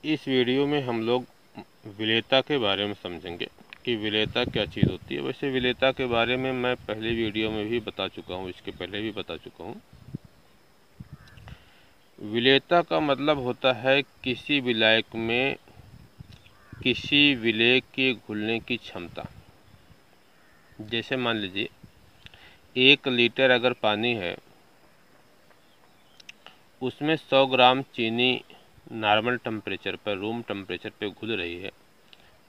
इस वीडियो में हम लोग विलेयता के बारे में समझेंगे कि विलेयता क्या चीज़ होती है। वैसे विलेयता के बारे में मैं पहले वीडियो में भी बता चुका हूँ, इसके पहले भी बता चुका हूँ। विलेयता का मतलब होता है किसी विलायक में किसी विलेय के घुलने की क्षमता। जैसे मान लीजिए 1 लीटर अगर पानी है, उसमें 100 ग्राम चीनी नॉर्मल टेम्परेचर पर, रूम टेम्परेचर पे घुल रही है।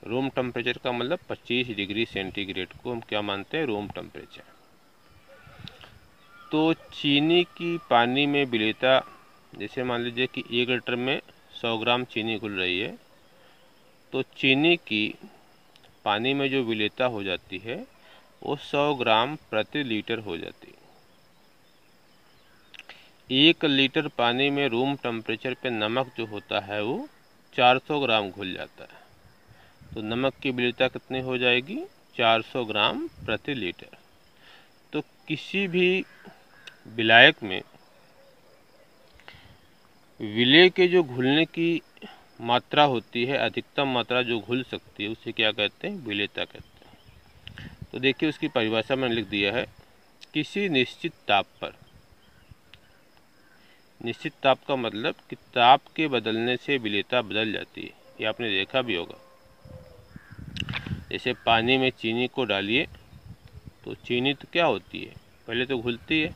रूम टेम्परेचर का मतलब 25 डिग्री सेंटीग्रेड को हम क्या मानते हैं, रूम टेम्परेचर। तो चीनी की पानी में विलेयता, जैसे मान लीजिए कि 1 लीटर में 100 ग्राम चीनी घुल रही है, तो चीनी की पानी में जो विलेयता हो जाती है वो 100 ग्राम प्रति लीटर हो जाती है। 1 लीटर पानी में रूम टेम्परेचर पे नमक जो होता है वो 400 ग्राम घुल जाता है। तो नमक की विलेयता कितनी हो जाएगी, 400 ग्राम प्रति लीटर। तो किसी भी विलायक में विलेय के जो घुलने की मात्रा होती है, अधिकतम मात्रा जो घुल सकती है, उसे क्या कहते हैं, विलेयता कहते हैं। तो देखिए उसकी परिभाषा मैंने लिख दिया है, किसी निश्चित ताप पर। निश्चित ताप का मतलब कि ताप के बदलने से विलेयता बदल जाती है। ये आपने देखा भी होगा। जैसे पानी में चीनी को डालिए तो चीनी तो क्या होती है, पहले तो घुलती है,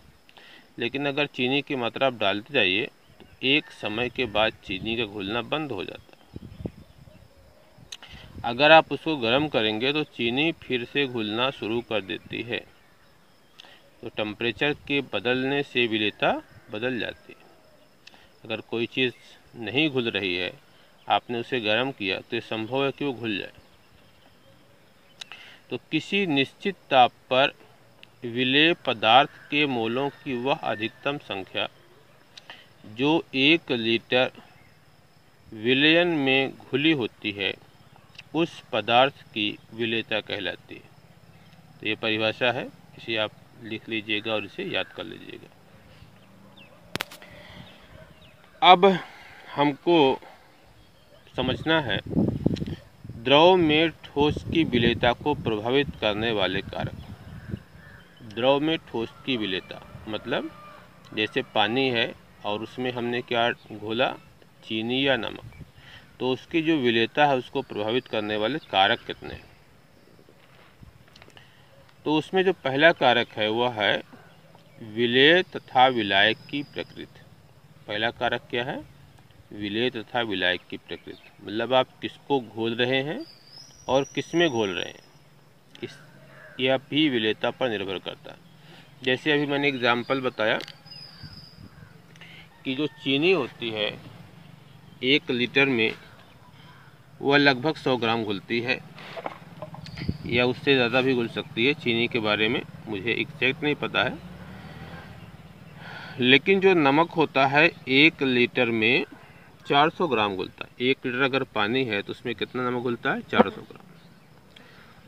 लेकिन अगर चीनी की मात्रा आप डालते जाइए तो एक समय के बाद चीनी का घुलना बंद हो जाता है। अगर आप उसको गर्म करेंगे तो चीनी फिर से घुलना शुरू कर देती है। तो टेम्परेचर के बदलने से विलेयता बदल जाती है। अगर कोई चीज़ नहीं घुल रही है, आपने उसे गर्म किया तो ये संभव है कि वो घुल जाए। तो किसी निश्चित ताप पर विलेय पदार्थ के मोलों की वह अधिकतम संख्या जो 1 लीटर विलयन में घुली होती है, उस पदार्थ की विलेयता कहलाती है। तो ये परिभाषा है, इसे आप लिख लीजिएगा और इसे याद कर लीजिएगा। अब हमको समझना है द्रव में ठोस की विलेयता को प्रभावित करने वाले कारक। द्रव में ठोस की विलेयता मतलब जैसे पानी है और उसमें हमने क्या घोला, चीनी या नमक, तो उसकी जो विलेयता है उसको प्रभावित करने वाले कारक कितने हैं। तो उसमें जो पहला कारक है वह है विलेय तथा विलायक की प्रकृति। पहला कारक क्या है, विलेय तथा विलायक की प्रकृति। मतलब आप किसको घोल रहे हैं और किस में घोल रहे हैं, इस यह भी विलेयता पर निर्भर करता है। जैसे अभी मैंने एग्जाम्पल बताया कि जो चीनी होती है 1 लीटर में वह लगभग 100 ग्राम घुलती है, या उससे ज़्यादा भी घुल सकती है। चीनी के बारे में मुझे एग्जैक्ट नहीं पता है, लेकिन जो नमक होता है 1 लीटर में 400 ग्राम घुलता है। 1 लीटर अगर पानी है तो उसमें कितना नमक घुलता है, 400 ग्राम।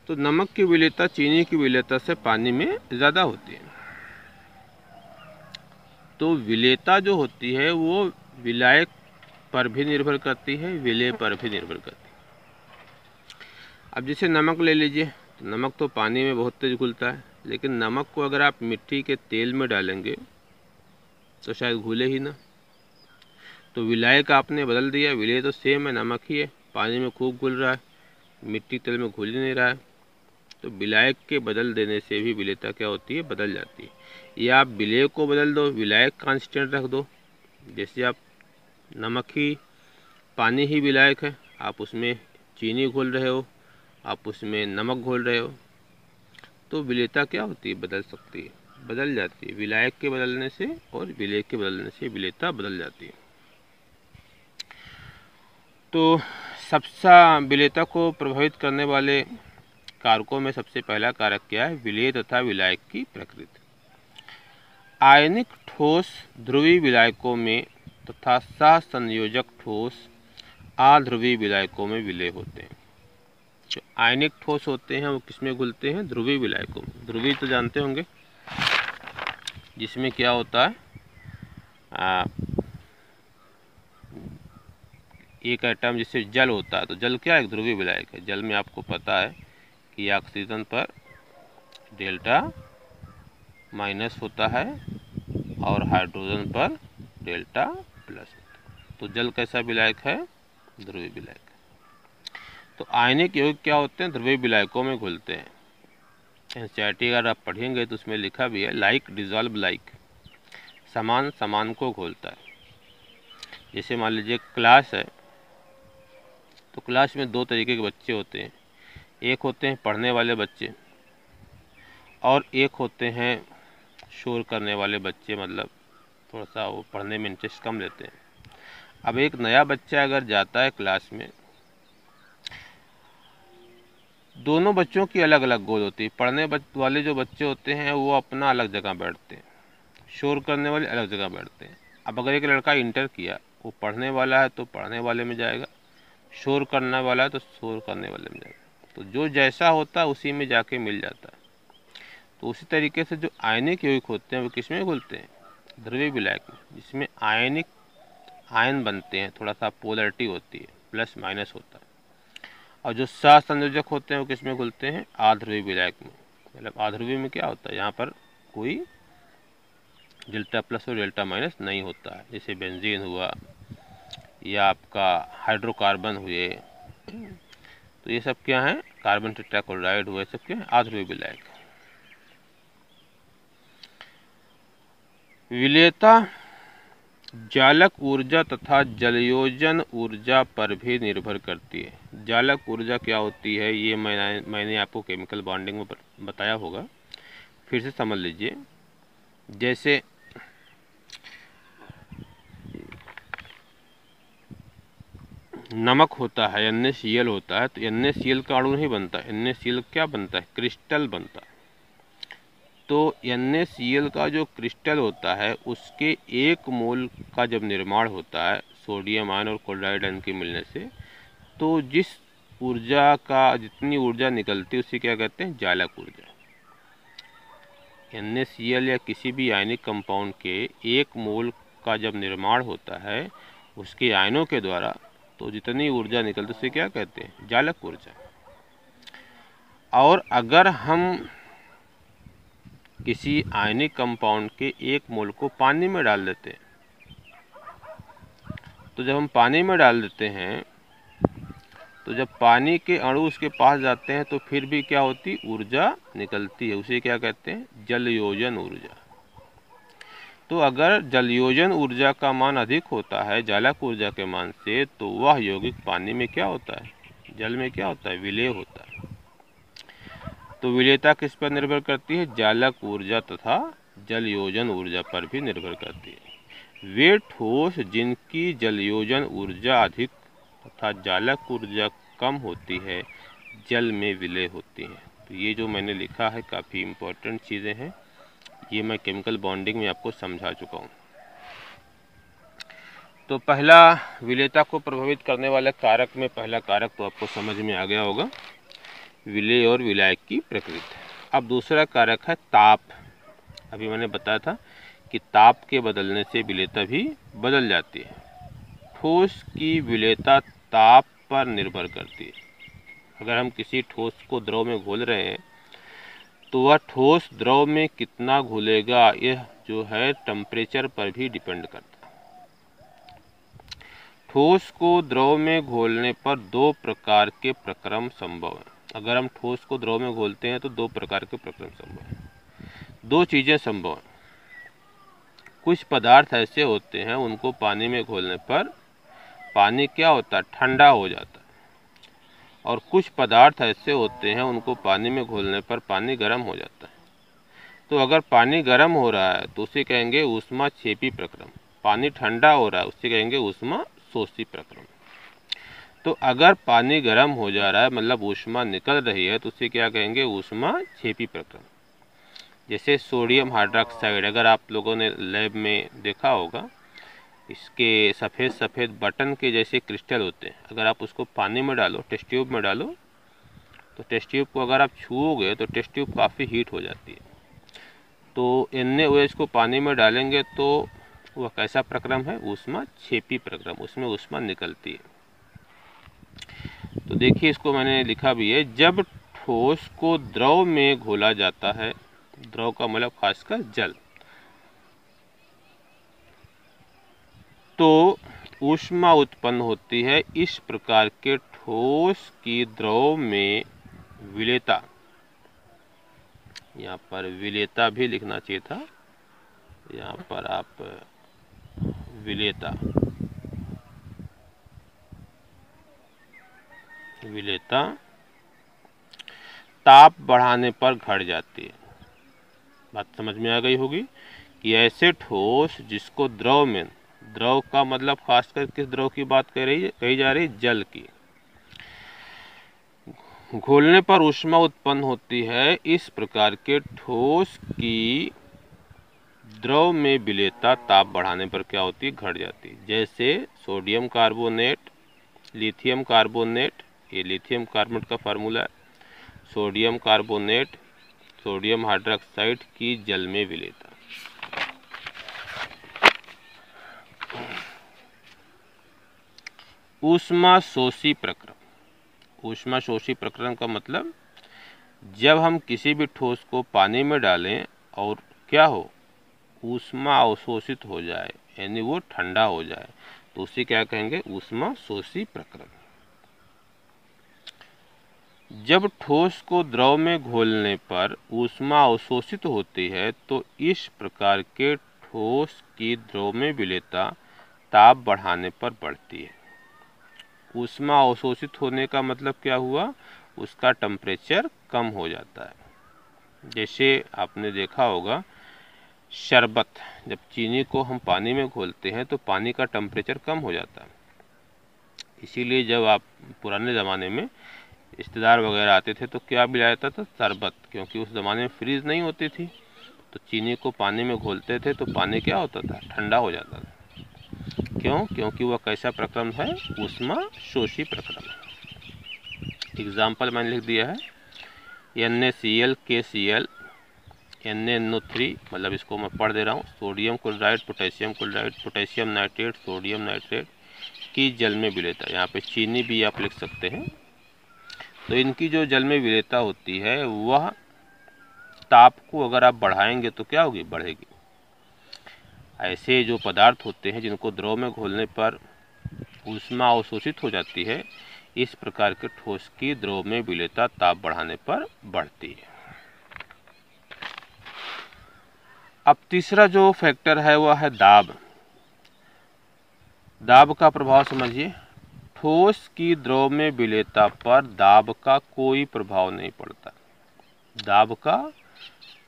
तो नमक की विलेयता चीनी की विलेयता से पानी में ज़्यादा होती है। तो विलेयता जो होती है वो विलायक पर भी निर्भर करती है, विलेय पर भी निर्भर करती है। अब जैसे नमक ले लीजिए, तो नमक तो पानी में बहुत तेज घुलता है, लेकिन नमक को अगर आप मिट्टी के तेल में डालेंगे तो शायद घुले ही ना। तो विलायक आपने बदल दिया, विलेय तो सेम है, नमक ही है, पानी में खूब घुल रहा है, मिट्टी तेल में घुल ही नहीं रहा है। तो विलायक के बदल देने से भी विलेयता क्या होती है, बदल जाती है। या आप विलेय को बदल दो, विलायक कांस्टेंट रख दो। जैसे आप नमक ही, पानी ही विलायक है, आप उसमें चीनी घोल रहे हो, आप उसमें नमक घोल रहे हो, तो विलेयता क्या होती है, बदल सकती है, बदल जाती है। विलायक के बदलने से और विलेय के बदलने से विलेयता बदल जाती है। तो सबसे विलेयता को प्रभावित करने वाले कारकों में सबसे पहला कारक क्या है, विलेय तथा विलायक की प्रकृति। आयनिक ठोस ध्रुवीय विलायकों में तथा सहसंयोजक ठोस अध्रुवीय विलायकों में विलेय होते हैं। जो आयनिक ठोस होते हैं वो किसमें घुलते हैं, ध्रुवीय विलायकों में। ध्रुवीय तो जानते होंगे, जिसमें क्या होता है, एक एटम जिससे जल होता है, तो जल क्या है? ध्रुवीय विलायक है। जल में आपको पता है कि ऑक्सीजन पर डेल्टा माइनस होता है और हाइड्रोजन पर डेल्टा प्लस होता है। तो जल कैसा विलायक है? ध्रुवीय विलायक। तो आयनिक यौगिक क्या होते हैं? ध्रुवीय विलायकों में घुलते हैं। एनसीईआरटी अगर आप पढ़ेंगे तो उसमें लिखा भी है लाइक डिजॉल्व लाइक, समान समान को घोलता है। जैसे मान लीजिए क्लास है, तो क्लास में दो तरीके के बच्चे होते हैं। एक होते हैं पढ़ने वाले बच्चे और एक होते हैं शोर करने वाले बच्चे, मतलब थोड़ा सा वो पढ़ने में इंटरेस्ट कम लेते हैं। अब एक नया बच्चा अगर जाता है क्लास में, दोनों बच्चों की अलग अलग गोल होती है। पढ़ने वाले जो बच्चे होते हैं वो अपना अलग जगह बैठते हैं, शोर करने वाले अलग जगह बैठते हैं। अब अगर एक लड़का इंटर किया, वो पढ़ने वाला है तो पढ़ने वाले में जाएगा, शोर करने वाला है तो शोर करने वाले में जाएगा। तो जो जैसा होता है उसी में जाके मिल जाता है। तो उसी तरीके से जो आयनिक यौगिक होते हैं वो किस में घुलते हैं? ध्रुवीय विलायक में, जिसमें आयनिक आयन बनते हैं, थोड़ा सा पोलरिटी होती है, प्लस माइनस होता है। और जो सहसंयोजक होते हैं वो किस में घुलते हैं? आध्रुवीय विलायक में। मतलब आध्रुवीय में क्या होता है? यहाँ पर कोई डेल्टा प्लस और डेल्टा माइनस नहीं होता है। जैसे बेंजीन हुआ या आपका हाइड्रोकार्बन हुए, तो ये सब क्या है? कार्बन टेट्राक्लोराइड हुए, सब क्या है? आध्रुवीय विलायक। विलेयता जालक ऊर्जा तथा जलयोजन ऊर्जा पर भी निर्भर करती है। जालक ऊर्जा क्या होती है? ये मैंने आपको केमिकल बॉन्डिंग में बताया होगा, फिर से समझ लीजिए। जैसे नमक होता है, NaCl होता है, तो NaCl का अणु नहीं बनता, NaCl क्या बनता है? क्रिस्टल बनता है। तो NaCl का जो क्रिस्टल होता है उसके 1 मोल का जब निर्माण होता है सोडियम आयन और क्लोराइड आयन के मिलने से, तो जिस ऊर्जा का जितनी ऊर्जा निकलती है उसे क्या कहते हैं? जालक ऊर्जा। NaCl या किसी भी आयनिक कंपाउंड के 1 मोल का जब निर्माण होता है उसके आयनों के द्वारा, तो जितनी ऊर्जा निकलती है उसे क्या कहते हैं? जालक ऊर्जा। और अगर हम किसी आयनिक कंपाउंड के 1 मोल को पानी में डाल देते हैं, तो जब हम पानी में डाल देते हैं तो जब पानी के अणु उसके पास जाते हैं तो फिर भी क्या होती? ऊर्जा निकलती है। उसे क्या कहते हैं? जलयोजन ऊर्जा। तो अगर जलयोजन ऊर्जा का मान अधिक होता है जालक ऊर्जा के मान से, तो वह यौगिक पानी में क्या होता है? जल में क्या होता है? विलेय होता है। तो विलेयता किस पर निर्भर करती है? जालक ऊर्जा तथा जलयोजन ऊर्जा पर भी निर्भर करती है। वे ठोस जिनकी जलयोजन ऊर्जा अधिक तथा जालक ऊर्जा कम होती है जल में विलय होती हैं। तो ये जो मैंने लिखा है काफ़ी इम्पोर्टेंट चीज़ें हैं, ये मैं केमिकल बॉन्डिंग में आपको समझा चुका हूँ। तो पहला विलेयता को प्रभावित करने वाले कारक में पहला कारक तो आपको समझ में आ गया होगा, विलेय और विलायक की प्रकृति। अब दूसरा कारक है ताप। अभी मैंने बताया था कि ताप के बदलने से विलेयता भी बदल जाती है। ठोस की विलेयता ताप पर निर्भर करती है। अगर हम किसी ठोस को द्रव में घोल रहे हैं तो वह ठोस द्रव में कितना घुलेगा, यह जो है टेम्परेचर पर भी डिपेंड करता है। ठोस को द्रव में घोलने पर 2 प्रकार के प्रक्रम संभव हैं। अगर हम ठोस को द्रव में घोलते हैं तो 2 प्रकार के प्रक्रम संभव हैं। 2 चीज़ें संभव हैं। कुछ पदार्थ ऐसे होते हैं उनको पानी में घोलने पर पानी क्या होता है? ठंडा हो जाता है। और कुछ पदार्थ ऐसे होते हैं उनको पानी में घोलने पर पानी गर्म हो जाता है। तो अगर पानी गर्म हो रहा है तो उसे कहेंगे ऊष्माक्षेपी प्रक्रम, पानी ठंडा हो रहा है उसे कहेंगे ऊष्मा शोषी प्रक्रम। तो अगर पानी गर्म हो जा रहा है मतलब ऊष्मा निकल रही है तो उसे क्या कहेंगे? ऊष्माक्षेपी प्रक्रम। जैसे सोडियम हाइड्रोक्साइड, अगर आप लोगों ने लैब में देखा होगा, इसके सफ़ेद सफ़ेद बटन के जैसे क्रिस्टल होते हैं। अगर आप उसको पानी में डालो, टेस्ट ट्यूब में डालो, तो टेस्ट ट्यूब को अगर आप छूओगे तो टेस्ट ट्यूब काफ़ी हीट हो जाती है। तो NaOH को पानी में डालेंगे तो वह कैसा प्रक्रम है? ऊष्माक्षेपी प्रक्रम, उसमें ऊष्मा निकलती है। तो देखिए इसको मैंने लिखा भी है, जब ठोस को द्रव में घोला जाता है, द्रव का मतलब खासकर जल, तो ऊष्मा उत्पन्न होती है। इस प्रकार के ठोस की द्रव में विलेयता, यहाँ पर विलेयता भी लिखना चाहिए था, यहाँ पर आप विलेयता, विलेयता ताप बढ़ाने पर घट जाती है। बात समझ में आ गई होगी कि ऐसे ठोस जिसको द्रव में, द्रव का मतलब खासकर किस द्रव की बात कही जा रही, जल की, घोलने पर ऊष्मा उत्पन्न होती है। इस प्रकार के ठोस की द्रव में विलेयता ताप बढ़ाने पर क्या होती है, घट जाती है। जैसे सोडियम कार्बोनेट, लिथियम कार्बोनेट, ये लिथियम कार्बोनेट का फार्मूला है, सोडियम कार्बोनेट, सोडियम हाइड्रोक्साइड की जल में विलेयता। ऊष्माशोषी प्रक्रम, ऊष्माशोषी प्रक्रम का मतलब जब हम किसी भी ठोस को पानी में डालें और क्या हो, ऊष्मा अवशोषित हो जाए, यानी वो ठंडा हो जाए, तो उसे क्या कहेंगे, ऊष्माशोषी प्रक्रम। जब ठोस को द्रव में घोलने पर ऊष्मा अवशोषित होती है, तो इस प्रकार के ठोस की द्रव में विलेयता ताप बढ़ाने पर बढ़ती है। ऊष्मा अवशोषित होने का मतलब क्या हुआ, उसका टेम्परेचर कम हो जाता है। जैसे आपने देखा होगा शरबत, जब चीनी को हम पानी में घोलते हैं तो पानी का टेम्परेचर कम हो जाता है। इसीलिए जब आप पुराने ज़माने में रिश्तेदार वगैरह आते थे तो क्या पिलाया जाता था, शरबत, क्योंकि उस ज़माने में फ्रीज नहीं होती थी, तो चीनी को पानी में घोलते थे तो पानी क्या होता था, ठंडा हो जाता था। क्यों, क्योंकि वह कैसा प्रक्रम है, ऊष्माशोषी प्रक्रम। एग्जाम्पल मैंने लिख दिया है, NaCl, KCl, NaNO3, मतलब इसको मैं पढ़ दे रहा हूँ, sodium chloride, potassium chloride, potassium nitrate, sodium nitrate की जल में विलेयता। यहाँ पे चीनी भी आप लिख सकते हैं। तो इनकी जो जल में विलेयता होती है वह ताप को अगर आप बढ़ाएंगे तो क्या होगी, बढ़ेगी। ऐसे जो पदार्थ होते हैं जिनको द्रव में घोलने पर ऊष्मा अवशोषित हो जाती है, इस प्रकार के ठोस की द्रव में विलेयता ताप बढ़ाने पर बढ़ती है। अब तीसरा जो फैक्टर है वह है दाब। दाब का प्रभाव समझिए। ठोस की द्रव में विलेयता पर दाब का कोई प्रभाव नहीं पड़ता, दाब का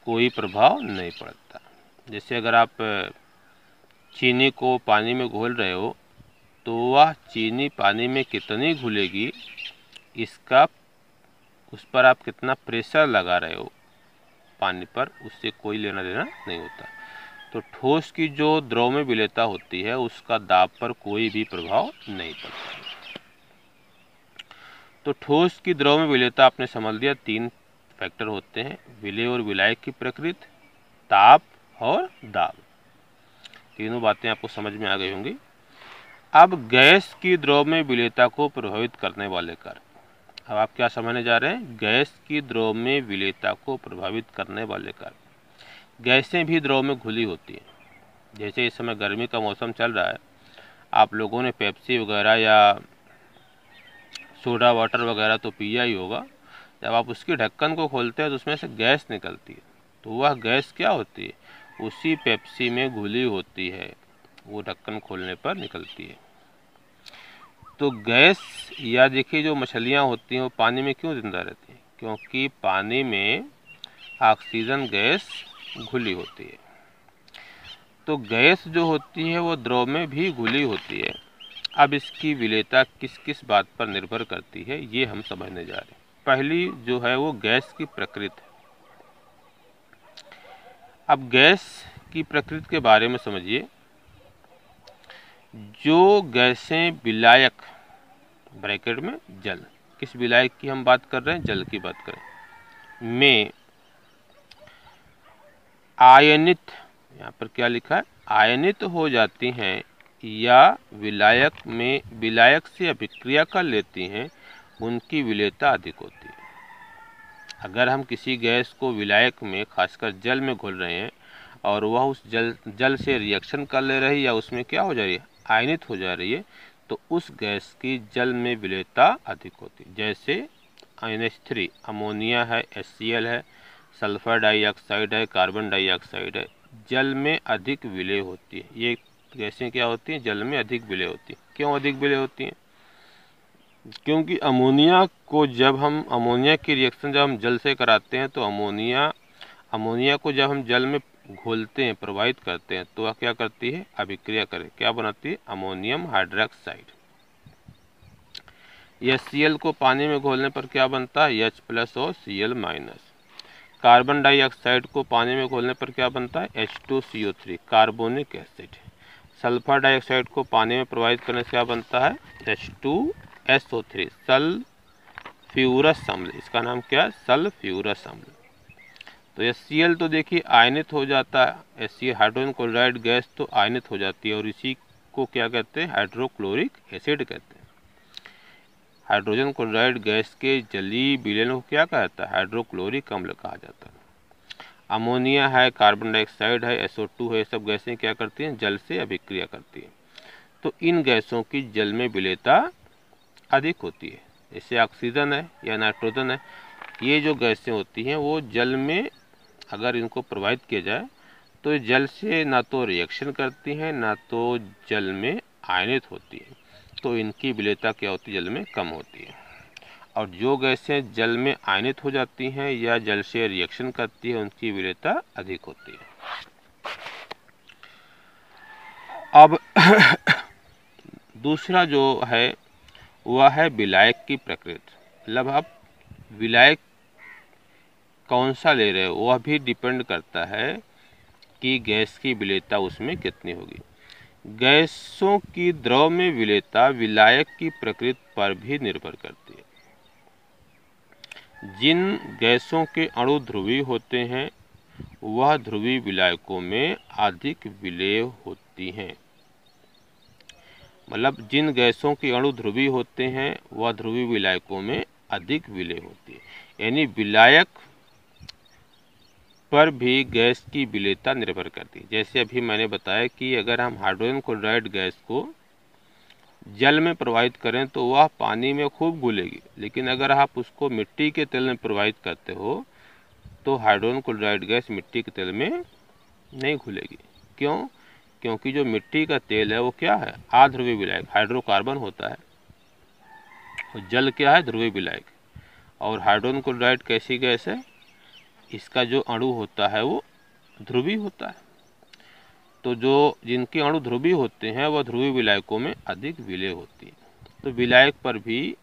कोई प्रभाव नहीं पड़ता। जैसे अगर आप चीनी को पानी में घोल रहे हो तो वह चीनी पानी में कितनी घुलेगी, इसका, उस पर आप कितना प्रेशर लगा रहे हो पानी पर, उससे कोई लेना देना नहीं होता। तो ठोस की जो द्रव में विलेयता होती है उसका दाब पर कोई भी प्रभाव नहीं पड़ता। तो ठोस की द्रव में विलेयता आपने समझ लिया, तीन फैक्टर होते हैं, विलेय और विलायक की प्रकृति, ताप और दाब। तीनों बातें आपको समझ में आ गई होंगी। अब गैस की द्रव में विलेयता को प्रभावित करने वाले कारक। अब आप क्या समझने जा रहे हैं, गैस की द्रव में विलेयता को प्रभावित करने वाले कारक। गैसें भी द्रव में घुली होती हैं। जैसे इस समय गर्मी का मौसम चल रहा है, आप लोगों ने पेप्सी वगैरह या सोडा वाटर वगैरह तो पिया ही होगा। जब आप उसकी ढक्कन को खोलते हैं तो उसमें से गैस निकलती है, तो वह गैस क्या होती है, उसी पेप्सी में घुली होती है, वो ढक्कन खोलने पर निकलती है। तो गैस, या देखिए जो मछलियाँ होती हैं वो पानी में क्यों जिंदा रहती हैं, क्योंकि पानी में ऑक्सीजन गैस घुली होती है। तो गैस जो होती है वो द्रव में भी घुली होती है। अब इसकी विलेयता किस किस बात पर निर्भर करती है ये हम समझने जा रहे हैं। पहली जो है वो गैस की प्रकृति। अब गैस की प्रकृति के बारे में समझिए। जो गैसें विलायक, ब्रैकेट में जल, किस विलायक की हम बात कर रहे हैं, जल की बात करें, में आयनित, यहाँ पर क्या लिखा है, आयनित हो जाती हैं या विलायक में विलायक से अभिक्रिया कर लेती हैं, उनकी विलेयता अधिक होती है। अगर हम किसी गैस को विलायक में खासकर जल में घोल रहे हैं और वह उस जल से रिएक्शन कर ले रही है या उसमें क्या हो जा रही है, आयनित हो जा रही है, तो उस गैस की जल में विलेयता अधिक होती है। जैसे NH3 अमोनिया है, HCl है, सल्फर डाइऑक्साइड है, कार्बन डाइऑक्साइड है, जल में अधिक विलेय होती है। ये गैसें क्या होती हैं, जल में अधिक विलेय होती हैं। क्यों अधिक विलेय होती हैं? क्योंकि अमोनिया की रिएक्शन जब हम जल से कराते हैं तो अमोनिया को जब हम जल में घोलते हैं, प्रवाहित करते हैं, तो वह क्या करती है, अभिक्रिया करे, क्या बनाती है, अमोनियम हाइड्रोक्साइड। HCl को पानी में घोलने पर क्या बनता है, H+ और Cl-। कार्बन डाइऑक्साइड को पानी में घोलने पर क्या बनता है, H2CO3 carbonic acid. Sulphur dioxide को पानी में प्रवाहित करने से क्या बनता है, H2SO3 सल्फ्यूरस अम्ल। इसका नाम क्या है, सल्फ्यूरस अम्ल। तो HCl तो देखिए आयनित हो जाता है, HCl हाइड्रोजन क्लोराइड गैस तो आयनित हो जाती है और इसी को क्या कहते हैं, हाइड्रोक्लोरिक एसिड कहते हैं। हाइड्रोजन क्लोराइड गैस के जलीय विलयन को क्या कहता है, हाइड्रोक्लोरिक अम्ल कहा जाता है। अमोनिया है, कार्बन डाइऑक्साइड है, SO2 है, सब गैसें क्या करती हैं, जल से अभिक्रिया करती हैं। तो इन गैसों की जल में विलेयता अधिक होती है। जैसे ऑक्सीजन है या नाइट्रोजन है, ये जो गैसें होती हैं वो जल में अगर इनको प्रवाहित किया जाए तो जल से ना तो रिएक्शन करती हैं, ना तो जल में आयनित होती है, तो इनकी विलेयता क्या होती है, जल में कम होती है। और जो गैसें जल में आयनित हो जाती हैं या जल से रिएक्शन करती है, उनकी विलेयता अधिक होती है। अब दूसरा जो है वह है विलायक की प्रकृति। मतलब आप विलायक कौन सा ले रहे हो वह भी डिपेंड करता है कि गैस की विलेयता उसमें कितनी होगी। गैसों की द्रव में विलेयता विलायक की प्रकृति पर भी निर्भर करती है। जिन गैसों के अणु ध्रुवीय होते हैं वह ध्रुवीय विलायकों में अधिक विलेय होती हैं। मतलब जिन गैसों के अणु ध्रुवीय होते हैं वह ध्रुवीय विलायकों में अधिक विलेय होती है। यानी विलायक पर भी गैस की विलेयता निर्भर करती है। जैसे अभी मैंने बताया कि अगर हम हाइड्रोजन क्लोराइड गैस को जल में प्रवाहित करें तो वह पानी में खूब घुलेगी, लेकिन अगर आप उसको मिट्टी के तेल में प्रवाहित करते हो तो हाइड्रोजन क्लोराइड गैस मिट्टी के तेल में नहीं घुलेगी। क्यों? क्योंकि जो मिट्टी का तेल है वो क्या है, अध्रुवीय विलायक, हाइड्रोकार्बन होता है, और जल क्या है, ध्रुवीय विलायक। और हाइड्रोजन क्लोराइड कैसी गैस है, इसका जो अणु होता है वो ध्रुवीय होता है। तो जो जिनके अणु ध्रुवीय होते हैं वह ध्रुवीय विलायकों में अधिक विलेय होती है। तो विलायक पर भी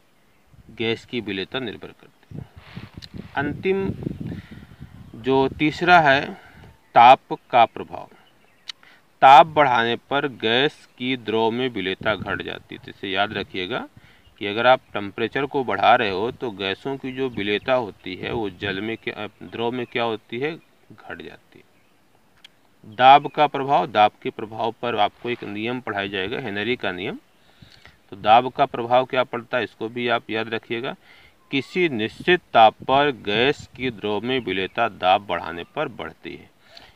गैस की विलेयता निर्भर करती है। अंतिम जो तीसरा है ताप का प्रभाव। ताप बढ़ाने पर गैस की द्रव में विलेयता घट जाती है। तो इसे याद रखिएगा कि अगर आप टेम्परेचर को बढ़ा रहे हो तो गैसों की जो विलेयता होती है वो जल में द्रव में क्या होती है, घट जाती है। दाब का प्रभाव, दाब के प्रभाव पर आपको एक नियम पढ़ाया जाएगा, हेनरी का नियम। तो दाब का प्रभाव क्या पड़ता है, इसको भी आप याद रखिएगा। किसी निश्चित ताप पर गैस की द्रव में विलेयता दाब बढ़ाने पर बढ़ती है।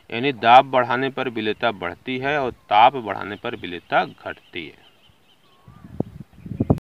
यानी दाब बढ़ाने पर विलेयता बढ़ती है और ताप बढ़ाने पर विलेयता घटती है।